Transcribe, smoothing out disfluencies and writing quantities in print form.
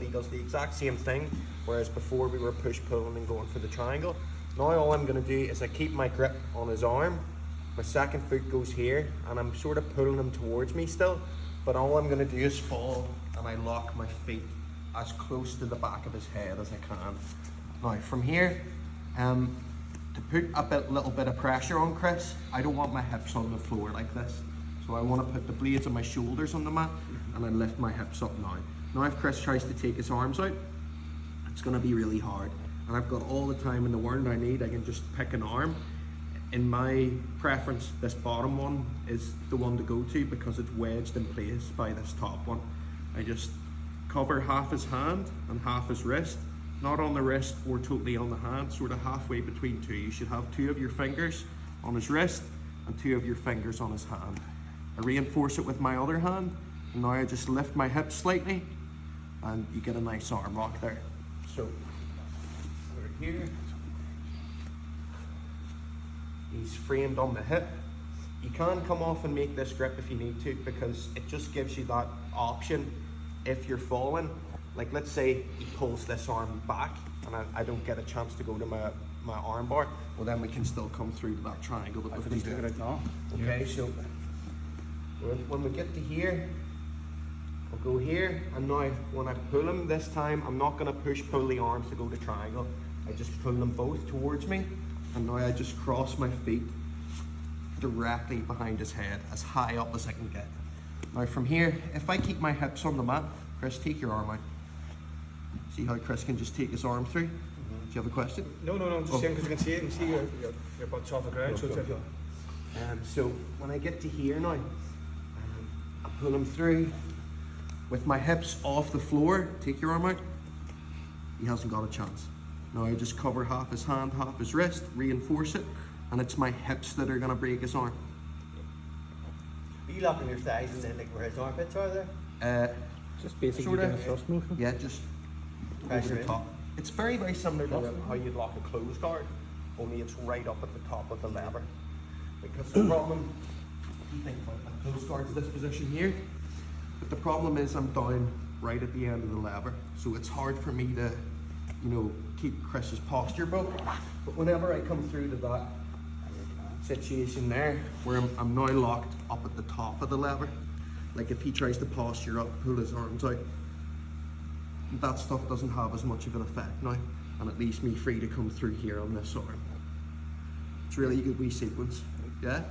He does the exact same thing, whereas before we were push pulling and going for the triangle. Now all I'm going to do is I keep my grip on his arm, my second foot goes here, and I'm sort of pulling him towards me still, but all I'm going to do is fall and I lock my feet as close to the back of his head as I can. Now from here, to put a little bit of pressure on Chris, I don't want my hips on the floor like this. So I want to put the blades of my shoulders on the mat and I lift my hips up now. Now if Chris tries to take his arms out, it's going to be really hard. And I've got all the time in the world I need. I can just pick an arm. In my preference, this bottom one is the one to go to because it's wedged in place by this top one. I just cover half his hand and half his wrist. Not on the wrist or totally on the hand, sort of halfway between two. You should have 2 of your fingers on his wrist and 2 of your fingers on his hand. I reinforce it with my other hand, and now I just lift my hips slightly and you get a nice arm lock there. So, we're here. He's framed on the hip. You can come off and make this grip if you need to, because it just gives you that option if you're falling. Like let's say he pulls this arm back and I don't get a chance to go to my armbar, well then we can still come through to that triangle that we've been doing. Right now. Okay, so when we get to here, I'll go here, and now when I pull him this time, I'm not going to pull the arms to go to triangle. I just pull them both towards me, and now I just cross my feet directly behind his head, as high up as I can get. Now from here, if I keep my hips on the mat, Chris, take your arm out. See how Chris can just take his arm through? Do you have a question? No, I'm just saying because you can see it and see your butt's off the ground. So when I get to here now, I pull him through with my hips off the floor. Take your arm out. He hasn't got a chance. Now I just cover half his hand, half his wrist, reinforce it, and it's my hips that are going to break his arm. Are you locking your thighs and then like where his armpits are there? Just basically Sort of, doing a thrust motion. Yeah, just over the top. It's very, very similar to how you'd lock a closed guard, only it's right up at the top of the lever. Because the problem, you think about a closed guard's this position here, but the problem is I'm down right at the end of the lever, so it's hard for me to, keep Chris's posture broke. But whenever I come through to that situation there, where I'm now locked up at the top of the lever, like if he tries to posture up, pull his arms out, that stuff doesn't have as much of an effect now, and it leaves me free to come through here on this arm. It's really a good wee sequence, yeah?